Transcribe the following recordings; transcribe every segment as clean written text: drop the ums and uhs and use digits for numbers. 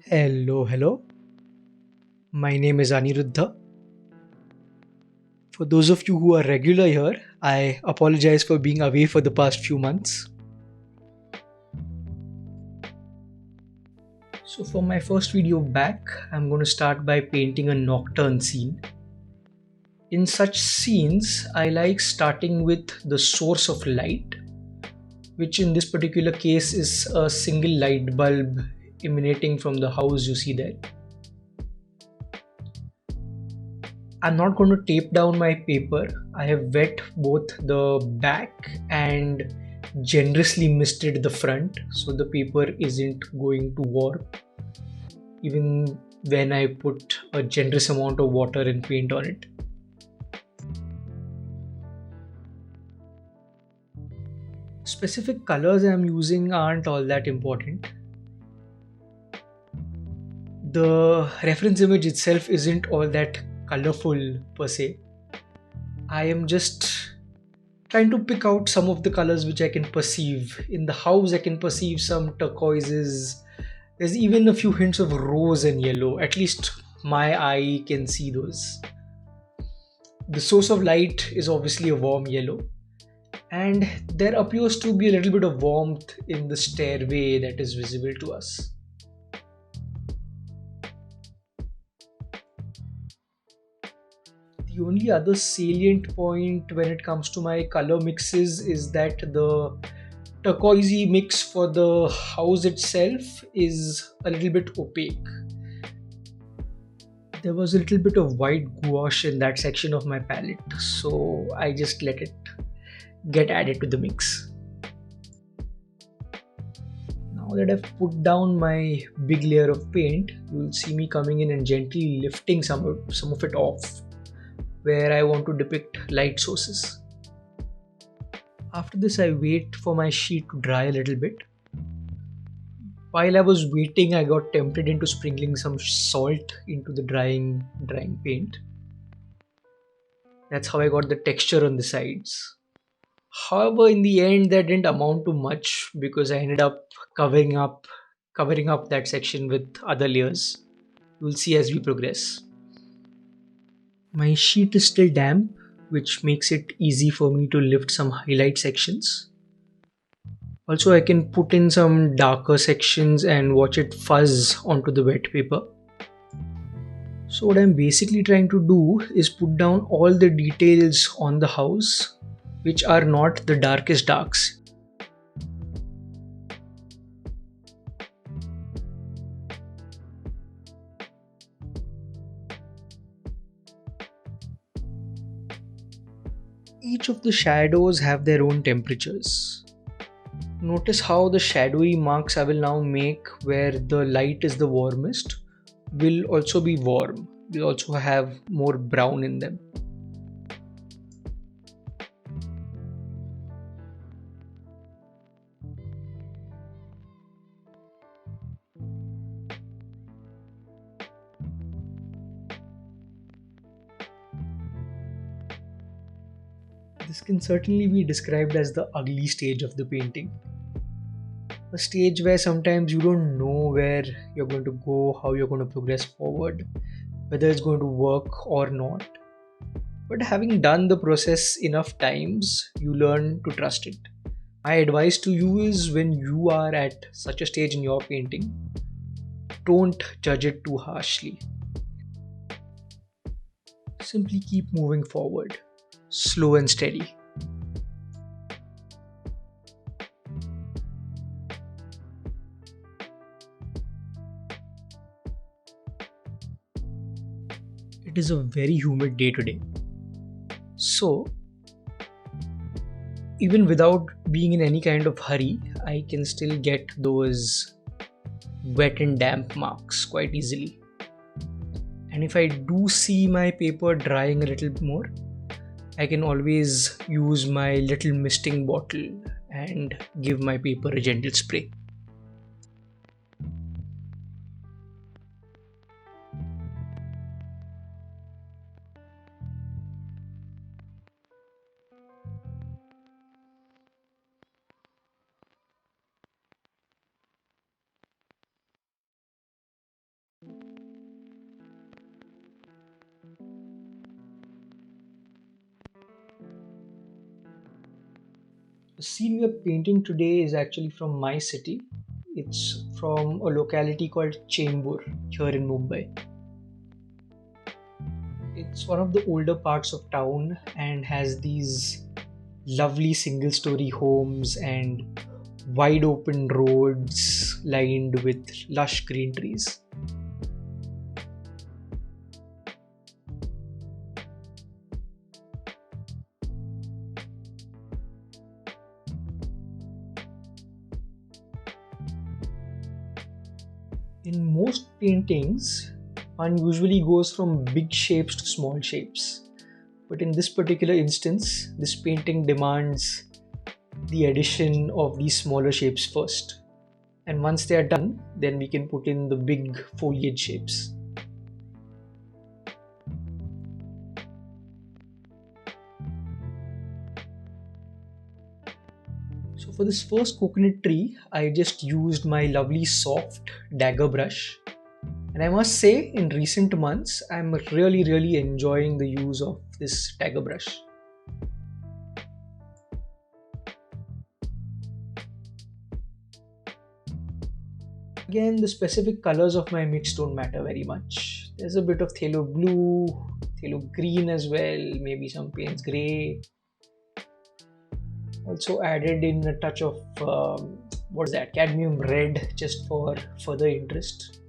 Hello, hello. My name is Aniruddha. For those of you who are regular here, I apologize for being away for the past few months. So, for my first video back, I'm going to start by painting a nocturne scene. In such scenes, I like starting with the source of light, which in this particular case is a single light bulb emanating from the house you see there. I'm not going to tape down my paper. I have wet both the back and generously misted the front so the paper isn't going to warp even when I put a generous amount of water and paint on it. Specific colors I'm using aren't all that important. The reference image itself isn't all that colorful per se. I am just trying to pick out some of the colors which I can perceive. In the house, I can perceive some turquoises. There's even a few hints of rose and yellow. At least my eye can see those. The source of light is obviously a warm yellow, and there appears to be a little bit of warmth in the stairway that is visible to us. The only other salient point when it comes to my color mixes is that the turquoisey mix for the house itself is a little bit opaque. There was a little bit of white gouache in that section of my palette, so I just let it get added to the mix. Now that I've put down my big layer of paint, you will see me coming in and gently lifting some of it off where I want to depict light sources. After this, I wait for my sheet to dry a little bit. While I was waiting, I got tempted into sprinkling some salt into the drying paint. That's how I got the texture on the sides. However, in the end, that didn't amount to much because I ended up covering up covering up that section with other layers. You'll see as we progress. My sheet is still damp, which makes it easy for me to lift some highlight sections. Also, I can put in some darker sections and watch it fuzz onto the wet paper. So what I'm basically trying to do is put down all the details on the house which are not the darkest darks. Each of the shadows have their own temperatures. Notice how the shadowy marks I will now make where the light is the warmest will also be warm. Will also have more brown in them. This can certainly be described as the ugly stage of the painting. A stage where sometimes you don't know where you're going to go, how you're going to progress forward, whether it's going to work or not. But having done the process enough times, you learn to trust it. My advice to you is when you are at such a stage in your painting, don't judge it too harshly. Simply keep moving forward, slow and steady. It is a very humid day today. So, even without being in any kind of hurry, I can still get those wet and damp marks quite easily. And if I do see my paper drying a little more, I can always use my little misting bottle and give my paper a gentle spray. The scene we are painting today is actually from my city. It's from a locality called Chembur here in Mumbai. It's one of the older parts of town and has these lovely single story homes and wide open roads lined with lush green trees. In most paintings, one usually goes from big shapes to small shapes. But in this particular instance, this painting demands the addition of these smaller shapes first. And once they are done, then we can put in the big foliage shapes. So for this first coconut tree, I just used my lovely soft dagger brush. And I must say, in recent months, I'm really enjoying the use of this dagger brush. Again, the specific colors of my mix don't matter very much. There's a bit of phthalo blue, phthalo green as well, maybe some Payne's grey. Also added in a touch of what is that, cadmium red, just for further interest.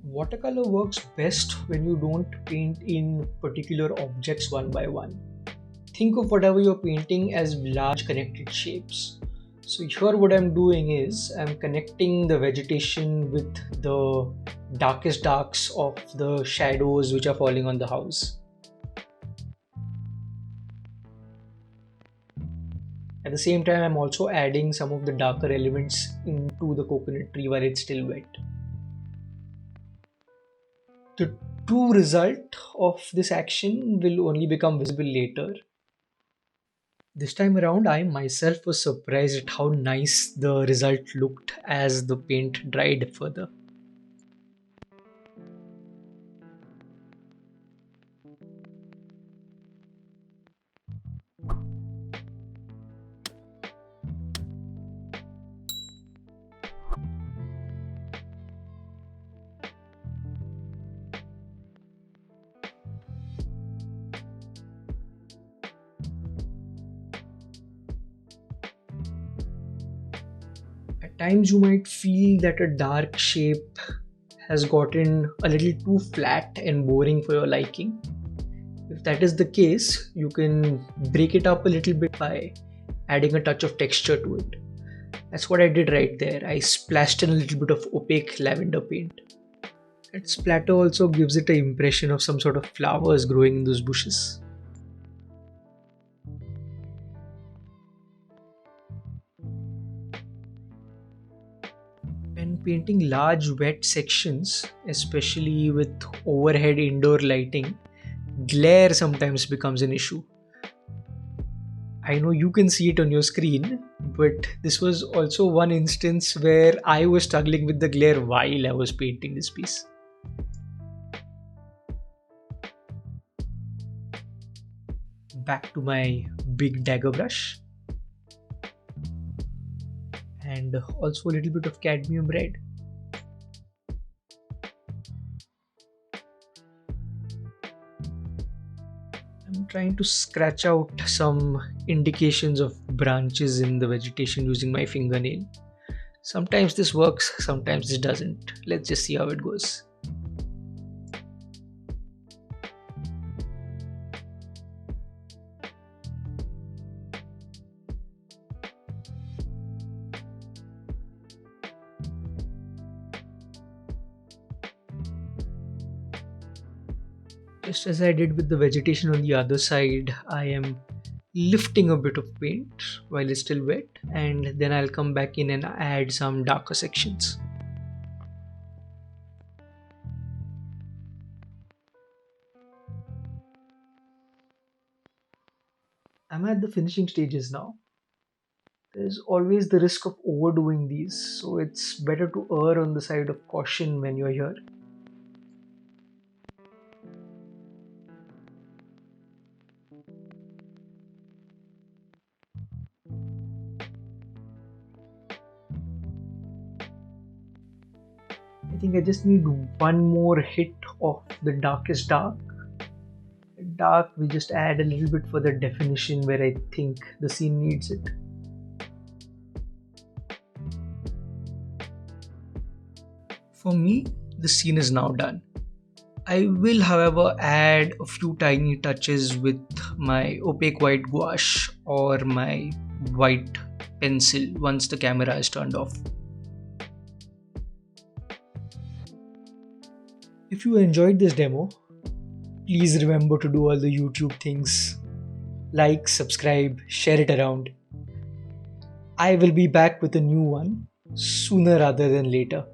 Watercolor works best when you don't paint in particular objects one by one. Think of whatever you're painting as large connected shapes. So here what I'm doing is I'm connecting the vegetation with the darkest darks of the shadows which are falling on the house. At the same time, I'm also adding some of the darker elements into the coconut tree while it's still wet. The true result of this action will only become visible later. This time around, I myself was surprised at how nice the result looked as the paint dried further. At times, you might feel that a dark shape has gotten a little too flat and boring for your liking. If that is the case, you can break it up a little bit by adding a touch of texture to it. That's what I did right there. I splashed in a little bit of opaque lavender paint. That splatter also gives it an impression of some sort of flowers growing in those bushes. When painting large wet sections, especially with overhead indoor lighting, glare sometimes becomes an issue. I know you can see it on your screen, but this was also one instance where I was struggling with the glare while I was painting this piece. Back to my big dagger brush and also a little bit of cadmium red. I'm trying to scratch out some indications of branches in the vegetation using my fingernail. Sometimes this works, sometimes this doesn't. Let's just see how it goes. Just as I did with the vegetation on the other side, I am lifting a bit of paint while it's still wet, and then I'll come back in and add some darker sections. I'm at the finishing stages now. There's always the risk of overdoing these, so it's better to err on the side of caution when you're here. I think I just need one more hit of the darkest dark. Dark will just add a little bit for the definition where I think the scene needs it. For me, the scene is now done. I will, however, add a few tiny touches with my opaque white gouache or my white pencil once the camera is turned off. If you enjoyed this demo, please remember to do all the YouTube things. Like, subscribe, share it around. I will be back with a new one sooner rather than later.